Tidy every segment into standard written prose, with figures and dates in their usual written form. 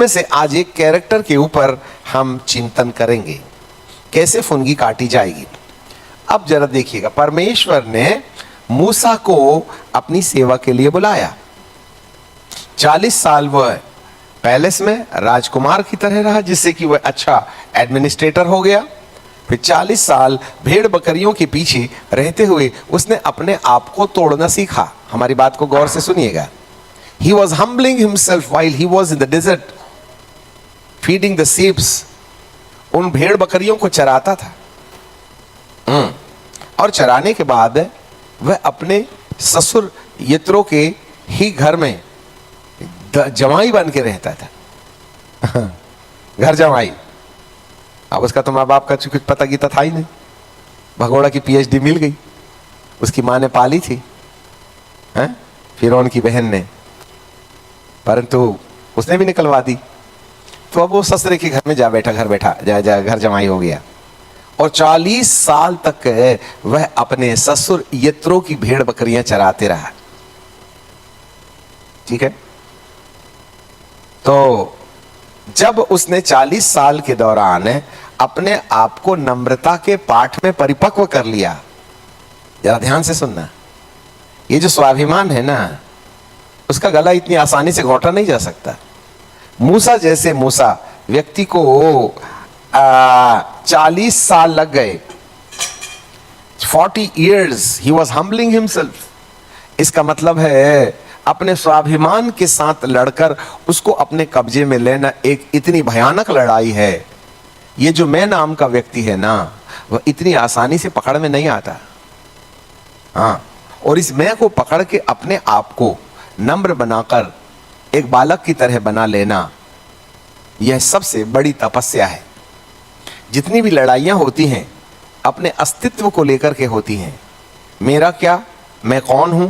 उसमें से आज एक कैरेक्टर के ऊपर हम चिंतन करेंगे, कैसे फुनगी काटी जाएगी। अब जरा देखिएगा, परमेश्वर ने मूसा को अपनी सेवा के लिए बुलाया। 40 साल वह पैलेस में राजकुमार की तरह रहा, जिससे कि वह अच्छा एडमिनिस्ट्रेटर हो गया। फिर 40 साल भेड़ बकरियों के पीछे रहते हुए उसने अपने आप को तोड़ना सीखा। हमारी बात को गौर से सुनिएगा। He was humbling himself while he was in the desert, feeding the sheep. उन भेड़ बकरियों को चराता था। और चराने के बाद वह अपने ससुर यत्रो के ही घर में जमाई बन के रहता था। घर जमाई। अब उसका तो माँ बाप का कुछ पता गीता था ही नहीं। भगोड़ा की पीएचडी मिल गई, उसकी माँ ने पाली थी, फिरौन की बहन ने, परंतु उसने भी निकलवा दी। तो अब वो ससुरे के घर में जा बैठा, घर जमाई हो गया। और 40 साल तक वह अपने ससुर यत्रो की भेड़ बकरियां चराते रहा। ठीक है। तो जब उसने 40 साल के दौरान अपने आप को नम्रता के पाठ में परिपक्व कर लिया, जरा ध्यान से सुनना, ये जो स्वाभिमान है ना, उसका गला इतनी आसानी से घोटा नहीं जा सकता। मूसा जैसे मूसा व्यक्ति को 40 साल लग गए। 40 years he was humbling himself। इसका मतलब है अपने स्वाभिमान के साथ लड़कर उसको अपने कब्जे में लेना एक इतनी भयानक लड़ाई है। ये जो मैं नाम का व्यक्ति है ना, वह इतनी आसानी से पकड़ में नहीं आता। हाँ, और इस मैं को पकड़ के अपने आप को नम्र बनाकर एक बालक की तरह बना लेना, यह सबसे बड़ी तपस्या है। जितनी भी लड़ाइयां होती हैं अपने अस्तित्व को लेकर के होती हैं। मेरा क्या, मैं कौन हूं,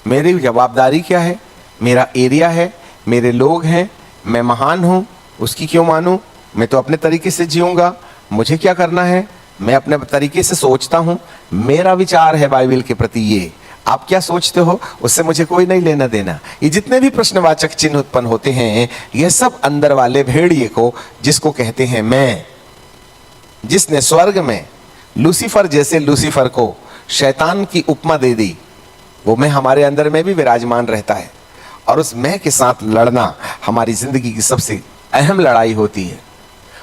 मेरी जवाबदारी क्या है, मेरा एरिया है, मेरे लोग हैं, मैं महान हूं, उसकी क्यों मानूं, मैं तो अपने तरीके से जीऊंगा, मुझे क्या करना है, मैं अपने तरीके से सोचता हूं, मेरा विचार है बाइबल के प्रति ये, आप क्या सोचते हो उससे मुझे कोई नहीं लेना देना। ये जितने भी प्रश्नवाचक चिन्ह उत्पन्न होते हैं, ये सब अंदर वाले भेड़िए को, जिसको कहते हैं मैं, जिसने स्वर्ग में लूसीफर जैसे लूसीफर को शैतान की उपमा दे दी, वो मैं हमारे अंदर में भी विराजमान रहता है। और उस मैं के साथ लड़ना हमारी जिंदगी की सबसे अहम लड़ाई होती है।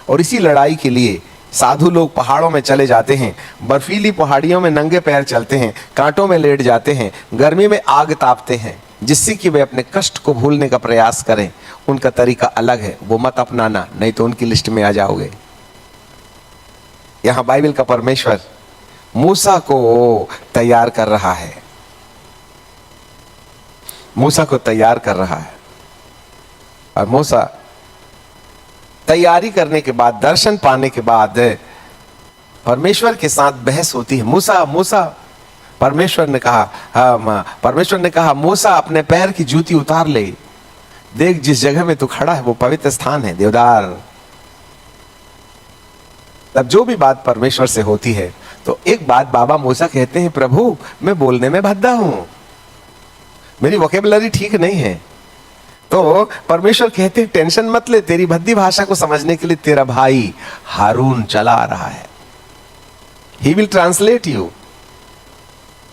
और इसी लड़ाई के लिए साधु लोग पहाड़ों में चले जाते हैं, बर्फीली पहाड़ियों में नंगे पैर चलते हैं, कांटों में लेट जाते हैं, गर्मी में आग तापते हैं, जिससे कि वे अपने कष्ट को भूलने का प्रयास करें। उनका तरीका अलग है, वो मत अपनाना, नहीं तो उनकी लिस्ट में आ जाओगे। यहां बाइबल का परमेश्वर मूसा को तैयार कर रहा है, मूसा को तैयार कर रहा है। और मूसा तैयारी करने के बाद, दर्शन पाने के बाद परमेश्वर के साथ बहस होती है। मूसा मूसा, परमेश्वर ने कहा मूसा अपने पैर की जूती उतार ले, देख जिस जगह में तू खड़ा है वो पवित्र स्थान है, देवदार। तब जो भी बात परमेश्वर से होती है, तो एक बात बाबा मूसा कहते हैं, प्रभु मैं बोलने में भद्दा हूं, मेरी वोकेबुलरी ठीक नहीं है। तो परमेश्वर कहते हैं टेंशन मत ले, तेरी भद्दी भाषा को समझने के लिए तेरा भाई हारून चला आ रहा है। He will translate you.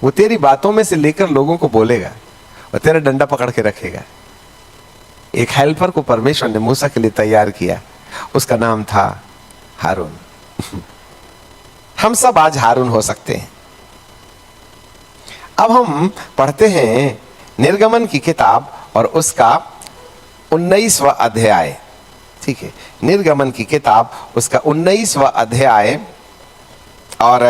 वो तेरी बातों में से लेकर लोगों को बोलेगा और तेरा डंडा पकड़ के रखेगा। एक हेल्पर को परमेश्वर ने मूसा के लिए तैयार किया, उसका नाम था हारून। हम सब आज हारून हो सकते हैं। अब हम पढ़ते हैं निर्गमन की किताब और उसका 19वां अध्याय। ठीक है, निर्गमन की किताब उसका 19वां अध्याय और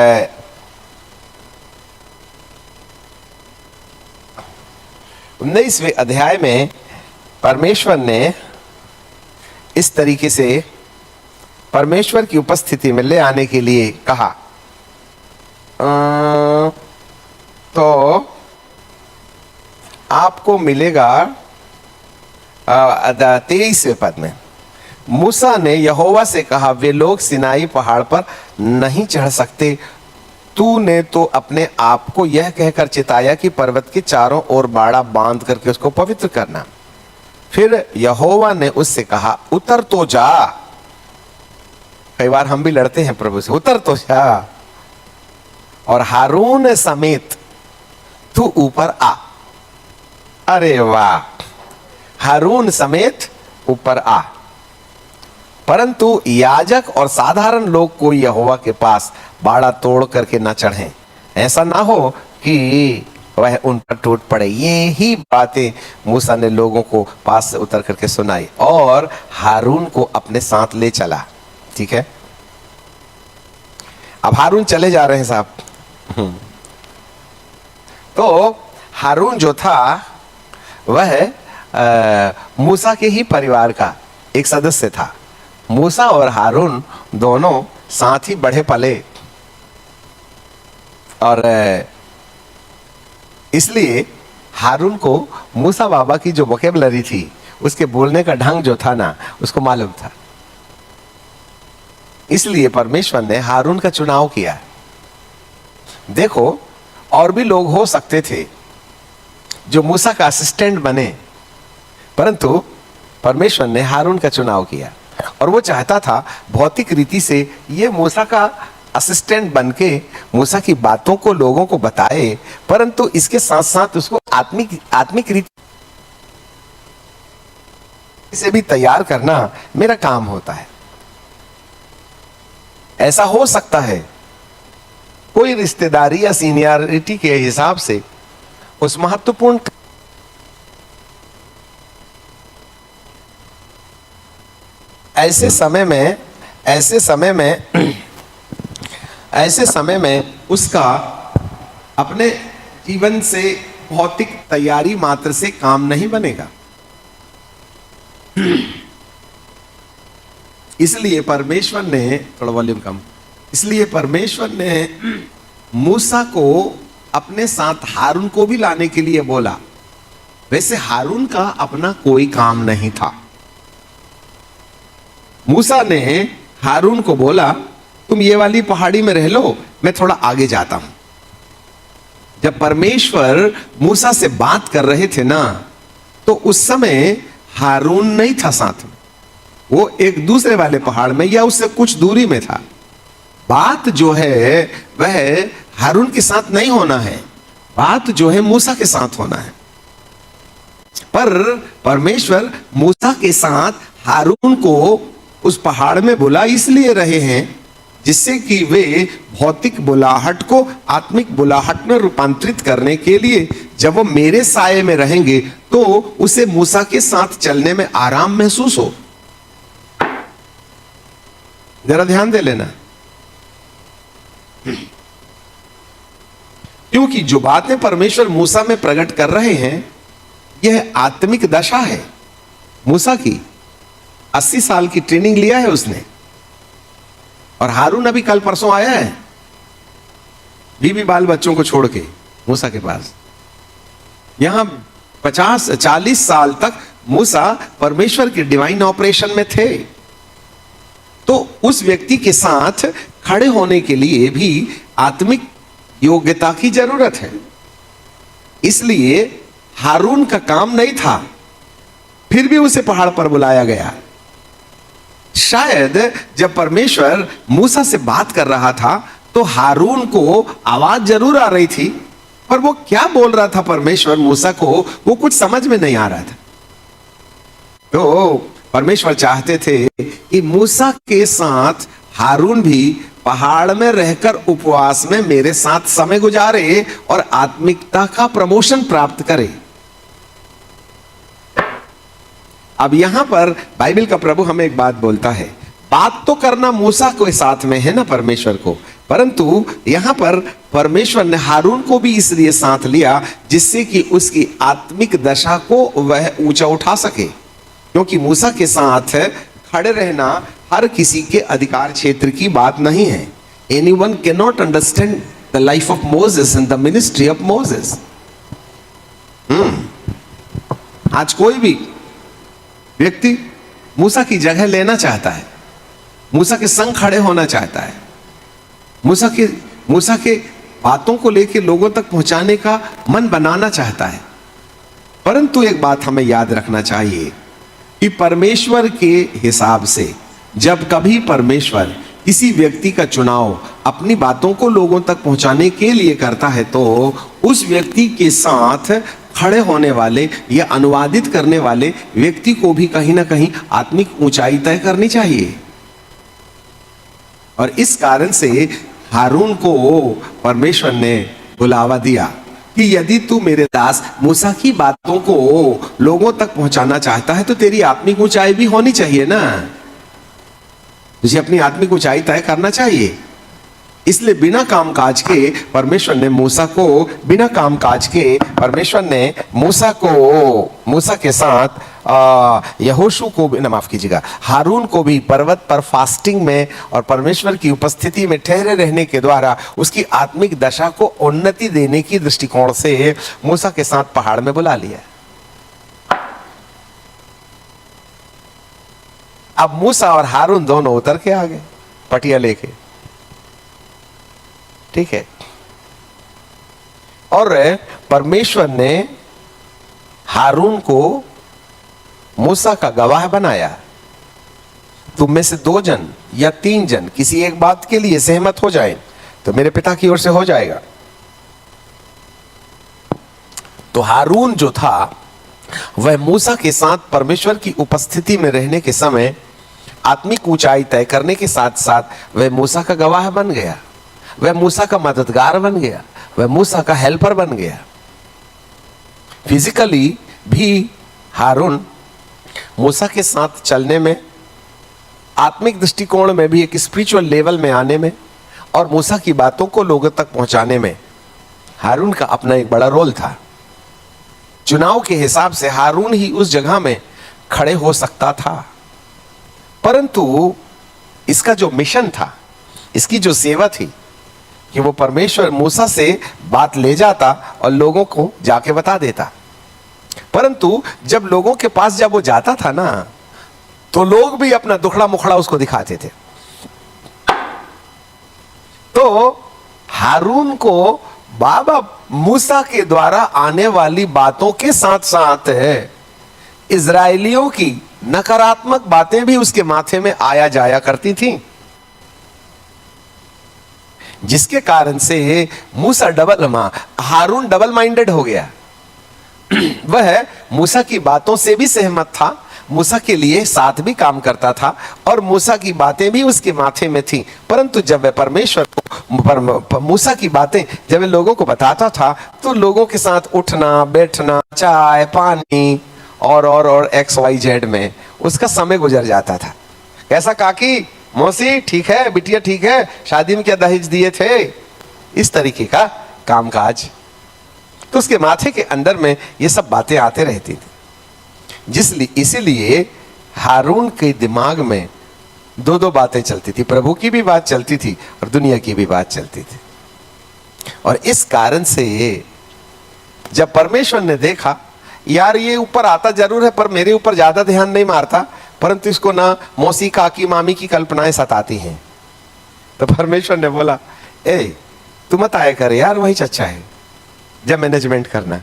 19वें अध्याय में परमेश्वर ने इस तरीके से परमेश्वर की उपस्थिति में ले आने के लिए कहा। तो आपको मिलेगा 23वें पद में, मूसा ने यहोवा से कहा, वे लोग सिनाई पहाड़ पर नहीं चढ़ सकते। तूने तो अपने आप को यह कहकर चिताया कि पर्वत के चारों ओर बाड़ा बांध करके उसको पवित्र करना। फिर यहोवा ने उससे कहा, उतर तो जा। कई बार हम भी लड़ते हैं प्रभु से, उतर तो जा और हारून समेत तू ऊपर आ। अरे वाह, हारून समेत ऊपर आ। परंतु याजक और साधारण लोग को यहोवा के पास बाड़ा तोड़ करके न चढ़ें, ऐसा ना हो कि वह उन पर टूट पड़े। ये ही बातें मूसा ने लोगों को पास से उतर करके सुनाई और हारून को अपने साथ ले चला। ठीक है, अब हारून चले जा रहे हैं साहब। तो हारून जो था वह मूसा के ही परिवार का एक सदस्य था। मूसा और हारून दोनों साथ ही बढ़े पले और इसलिए हारून को मूसा बाबा की जो वोकेबलरी थी, उसके बोलने का ढंग जो था ना, उसको मालूम था। इसलिए परमेश्वर ने हारून का चुनाव किया। देखो, और भी लोग हो सकते थे जो मूसा का असिस्टेंट बने, परंतु परमेश्वर ने हारून का चुनाव किया और वो चाहता था भौतिक रीति से ये मूसा का असिस्टेंट बनके मूसा की बातों को लोगों को बताए, परंतु इसके साथ साथ उसको आत्मिक रीति से भी तैयार करना मेरा काम होता है। ऐसा हो सकता है कोई रिश्तेदारी या सीनियरिटी के हिसाब से उस महत्वपूर्ण ऐसे समय में उसका अपने जीवन से भौतिक तैयारी मात्र से काम नहीं बनेगा। इसलिए परमेश्वर ने, थोड़ा वॉल्यूम कम, इसलिए परमेश्वर ने मूसा को अपने साथ हारून को भी लाने के लिए बोला। वैसे हारून का अपना कोई काम नहीं था। मूसा ने हारून को बोला, तुम ये वाली पहाड़ी में रह लो, मैं थोड़ा आगे जाता हूं। जब परमेश्वर मूसा से बात कर रहे थे ना, तो उस समय हारून नहीं था साथ में, वो एक दूसरे वाले पहाड़ में या उससे कुछ दूरी में था। बात जो है वह हारून के साथ नहीं होना है, बात जो है मूसा के साथ होना है। पर परमेश्वर मूसा के साथ हारून को उस पहाड़ में बुला इसलिए रहे हैं जिससे कि वे भौतिक बुलाहट को आत्मिक बुलाहट में रूपांतरित करने के लिए जब वो मेरे साये में रहेंगे तो उसे मूसा के साथ चलने में आराम महसूस हो। जरा ध्यान दे लेना, क्योंकि जो बातें परमेश्वर मूसा में प्रकट कर रहे हैं यह आत्मिक दशा है मूसा की। 80 साल की ट्रेनिंग लिया है उसने, और हारून अभी कल परसों आया है बीवी बाल बच्चों को छोड़ के मूसा के पास। यहां 50-40 साल तक मूसा परमेश्वर के डिवाइन ऑपरेशन में थे। तो उस व्यक्ति के साथ खड़े होने के लिए भी आत्मिक योग्यता की जरूरत है। इसलिए हारून का काम नहीं था, फिर भी उसे पहाड़ पर बुलाया गया। शायद जब परमेश्वर मूसा से बात कर रहा था तो हारून को आवाज जरूर आ रही थी, पर वो क्या बोल रहा था परमेश्वर मूसा को वो कुछ समझ में नहीं आ रहा था। तो परमेश्वर चाहते थे कि मूसा के साथ हारून भी पहाड़ में रहकर उपवास में मेरे साथ समय गुजारे और आत्मिकता का प्रमोशन प्राप्त करे। अब यहां पर बाइबल का प्रभु हमें एक बात बोलता है, बात तो करना मूसा के साथ में है ना परमेश्वर को, परंतु यहां पर परमेश्वर ने हारून को भी इसलिए साथ लिया जिससे कि उसकी आत्मिक दशा को वह ऊंचा उठा सके। क्योंकि मूसा के साथ खड़े रहना हर किसी के अधिकार क्षेत्र की बात नहीं है। Anyone cannot understand the life of Moses and the ministry of Moses. आज कोई भी व्यक्ति मूसा की जगह लेना चाहता है, मूसा के संग खड़े होना चाहता है, मूसा के बातों को लेकर लोगों तक पहुंचाने का मन बनाना चाहता है। परंतु एक बात हमें याद रखना चाहिए, कि परमेश्वर के हिसाब से जब कभी परमेश्वर किसी व्यक्ति का चुनाव अपनी बातों को लोगों तक पहुंचाने के लिए करता है तो उस व्यक्ति के साथ खड़े होने वाले या अनुवादित करने वाले व्यक्ति को भी कहीं ना कहीं आत्मिक ऊंचाई तय करनी चाहिए। और इस कारण से हारून को परमेश्वर ने बुलावा दिया कि यदि तू मेरे दास मूसा की बातों को लोगों तक पहुंचाना चाहता है तो तेरी आत्मिक ऊंचाई भी होनी चाहिए ना, तुझे अपनी आत्मिक ऊंचाई तय करना चाहिए। इसलिए बिना कामकाज के परमेश्वर ने मूसा को मूसा के साथ यहोशू को भी, माफ कीजिएगा, हारून को भी पर्वत पर फास्टिंग में और परमेश्वर की उपस्थिति में ठहरे रहने के द्वारा उसकी आत्मिक दशा को उन्नति देने की दृष्टिकोण से मूसा के साथ पहाड़ में बुला लिया। अब मूसा और हारून दोनों उतर के आ गए पटिया लेके, ठीक है। और परमेश्वर ने हारून को मूसा का गवाह बनाया। तुम में से 2 जन या 3 जन किसी एक बात के लिए सहमत हो जाएं तो मेरे पिता की ओर से हो जाएगा। तो हारून जो था वह मूसा के साथ परमेश्वर की उपस्थिति में रहने के समय आत्मिक ऊंचाई तय करने के साथ साथ वह मूसा का गवाह बन गया, वह मूसा का मददगार बन गया, वह मूसा का हेल्पर बन गया। फिजिकली भी हारून मूसा के साथ चलने में, आत्मिक दृष्टिकोण में भी एक स्पिरिचुअल लेवल में आने में और मूसा की बातों को लोगों तक पहुंचाने में हारून का अपना एक बड़ा रोल था। चुनाव के हिसाब से हारून ही उस जगह में खड़े हो सकता था, परंतु इसका जो मिशन था, इसकी जो सेवा थी कि वो परमेश्वर मूसा से बात ले जाता और लोगों को जाके बता देता। परंतु जब लोगों के पास जब वो जाता था ना तो लोग भी अपना दुखड़ा मुखड़ा उसको दिखाते थे। तो हारून को बाबा मूसा के द्वारा आने वाली बातों के साथ साथ इजराइलियों की नकारात्मक बातें भी उसके माथे में आया जाया करती थी, जिसके कारण से मूसा हारून डबल माइंडेड हो गया। वह मूसा की बातों से भी सहमत था, मूसा के लिए साथ भी काम करता था और मूसा की बातें भी उसके माथे में थी। परंतु जब वह परमेश्वर को मूसा की बातें जब वह लोगों को बताता था तो लोगों के साथ उठना बैठना, चाय पानी और XYZ में उसका समय गुजर जाता था। कैसा काकी, मौसी ठीक है, बिटिया ठीक है, शादी में क्या दहेज दिए थे, इस तरीके का कामकाज। तो उसके माथे के अंदर में ये सब बातें आते रहती थी। इसीलिए हारून के दिमाग में 2 बातें चलती थी, प्रभु की भी बात चलती थी और दुनिया की भी बात चलती थी। और इस कारण से जब परमेश्वर ने देखा यार ये ऊपर आता जरूर है पर मेरे ऊपर ज्यादा ध्यान नहीं मारता, परंतु इसको ना मौसी काकी मामी की कल्पनाएं सताती हैं, तो परमेश्वर ने बोला ए तू मत आया कर यार, वही अच्छा है जब मैनेजमेंट करना।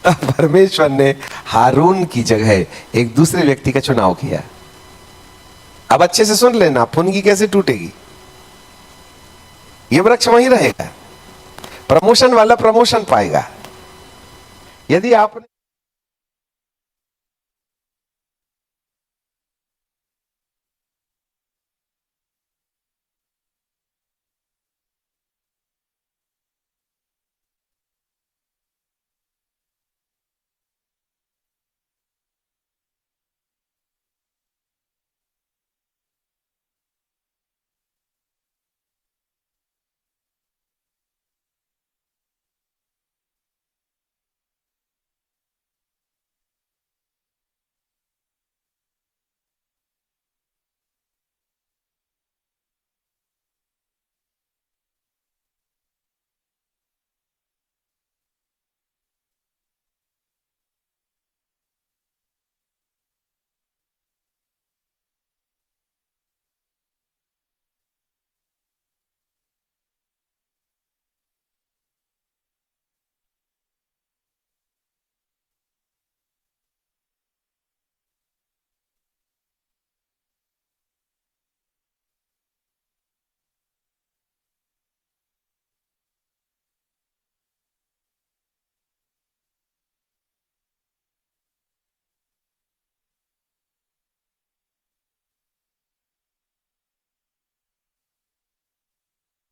तब परमेश्वर ने हारून की जगह एक दूसरे व्यक्ति का चुनाव किया। अब अच्छे से सुन लेना, फुनगी कैसे टूटेगी, ये वृक्ष वहीं रहेगा, प्रमोशन वाला प्रमोशन पाएगा। यदि आपने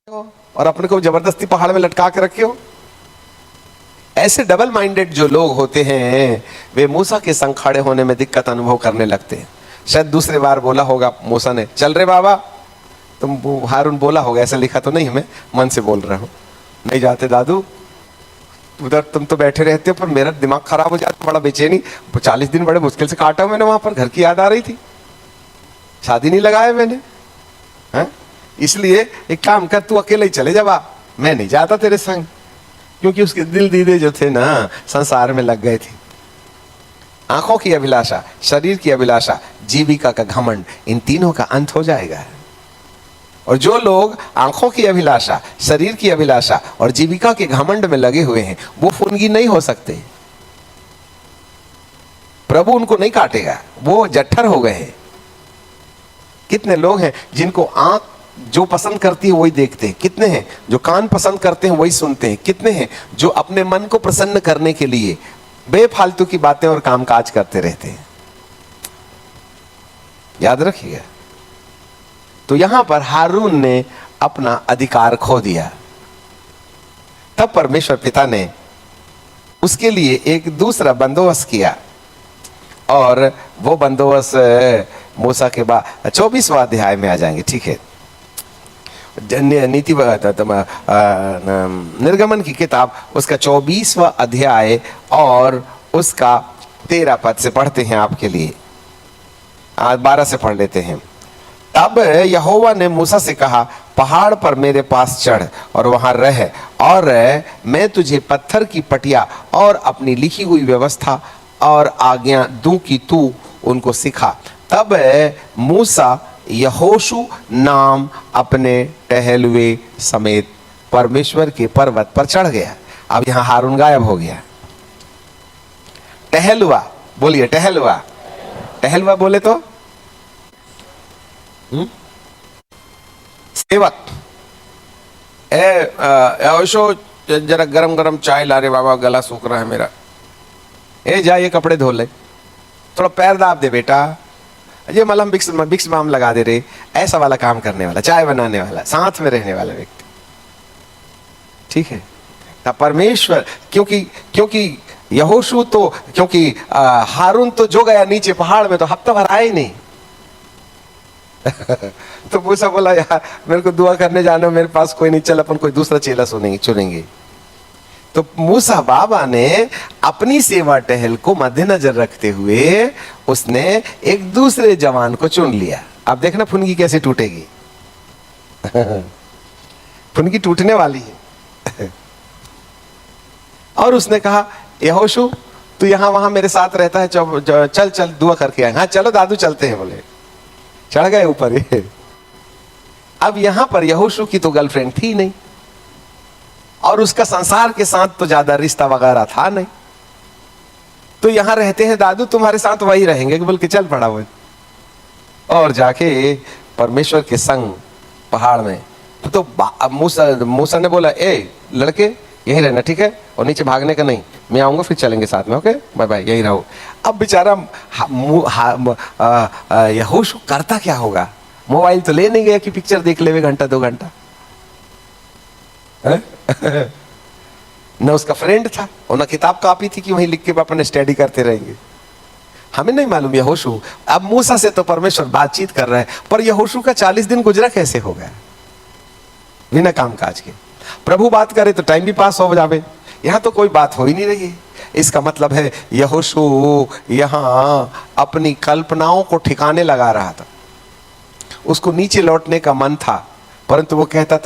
हो और अपने को जबरदस्ती पहाड़ में लटका के रखे हो। ऐसे डबल माइंडेड जो लोग होते हैं वे मूसा के संग खड़े होने में दिक्कत अनुभव करने लगते हैं। शायद दूसरे बार बोला होगा मूसा ने, चल रे बाबा, तुम हारून बोला होगा, ऐसा लिखा तो नहीं, मैं मन से बोल रहा हूँ, नहीं जाते दादू, उधर तुम तो बैठे रहते हो पर मेरा दिमाग खराब हो जाता, बड़ा बेचैनी, 40 दिन बड़े मुश्किल से काटा मैंने, वहां पर घर की याद आ रही थी, शादी नहीं लगाया मैंने, है? इसलिए एक काम कर, तू अकेले ही चले जा, मैं नहीं जाता तेरे संग। क्योंकि उसके दिल दीदे जो थे ना संसार में लग गए थे। आंखों की अभिलाषा, शरीर की अभिलाषा, जीविका का घमंड, इन तीनों का अंत हो जाएगा। और जो लोग आंखों की अभिलाषा, शरीर की अभिलाषा और जीविका के घमंड में लगे हुए हैं वो फुनगी नहीं हो सकते। प्रभु उनको नहीं काटेगा, वो जट्ठर हो गए हैं। कितने लोग हैं जिनको आंख जो पसंद करती है वही देखते हैं, कितने हैं जो कान पसंद करते हैं वही सुनते हैं, कितने हैं जो अपने मन को प्रसन्न करने के लिए बेफालतू की बातें और कामकाज करते रहते हैं। याद रखिएगा। तो यहां पर हारून ने अपना अधिकार खो दिया। तब परमेश्वर पिता ने उसके लिए एक दूसरा बंदोबस्त किया और वो बंदोबस्त मूसा के बाद 24वां अध्याय में आ जाएंगे, ठीक है। नीति निर्गमन की किताब उसका 24वां अध्याय और उसका 13 पद से पढ़ते हैं आपके लिए। 12 से पढ़ लेते हैं। तब यहोवा ने मूसा से कहा, पहाड़ पर मेरे पास चढ़ और वहां रह, और मैं तुझे पत्थर की पटिया और अपनी लिखी हुई व्यवस्था और आज्ञा दूं कि तू उनको सिखा। तब मूसा यहोशू नाम अपने टहलुए समेत परमेश्वर के पर्वत पर चढ़ गया। अब यहां हारून गायब हो गया। टहलुआ बोलिए, टहलुआ, टहलुआ बोले तो सेवक। यहोशू जरा गरम गरम चाय ला रे बाबा, गला सूख रहा है मेरा। जा ये कपड़े धो ले, थोड़ा पैर दाब दे बेटा, ये मलहम बिक्स बाम लगा दे रे। ऐसा वाला काम करने वाला, चाय बनाने वाला, साथ में रहने वाला व्यक्ति, ठीक है। तब परमेश्वर, क्योंकि यहोशू तो, क्योंकि हारून तो जो गया नीचे पहाड़ में तो हफ्ता भर आए नहीं। तो मूसा बोला, यार मेरे को दुआ करने जाना, मेरे पास कोई नहीं, चल अपन कोई दूसरा चेला चुनेंगे। तो मूसा बाबा ने अपनी सेवा टहल को मद्देनजर रखते हुए उसने एक दूसरे जवान को चुन लिया। अब देखना फुनगी कैसे टूटेगी। फुनगी टूटने वाली है। और उसने कहा, यहोशू तू यहां वहां मेरे साथ रहता है, चल चल दुआ करके आए। हाँ चलो दादू चलते हैं, बोले। चढ़ गए ऊपर। अब यहां पर यहोशू की तो गर्लफ्रेंड थी नहीं और उसका संसार के साथ तो ज्यादा रिश्ता वगैरह था नहीं। तो यहां रहते हैं दादू, तुम्हारे साथ वही रहेंगे, बोल के चल पड़ा वो। और जाके परमेश्वर के संग पहाड़ में तो मूसा ने बोला, ए लड़के यही रहना, ठीक है, और नीचे भागने का नहीं, मैं आऊंगा फिर चलेंगे साथ में, ओके बाय बाय, यही रहो। अब बेचारा यहोशू करता क्या होगा, मोबाइल तो ले नहीं गया कि पिक्चर देख ले 1-2 घंटा। न उसका फ्रेंड था और न किताब कापी थी कि वहीं लिख के अपन स्टडी करते रहेंगे। हमें नहीं मालूम यहोशू, अब मूसा से तो परमेश्वर बातचीत कर रहा है, पर यहोशू का 40 दिन गुजरा कैसे हो गया बिना काम काज के। प्रभु बात करे तो टाइम भी पास हो जावे, यहां तो कोई बात हो ही नहीं रही है। इसका मतलब है यहोशू यहां अपनी कल्पनाओं को ठिकाने लगा रहा था। उसको नीचे लौटने का मन था, परंतु वो कहता था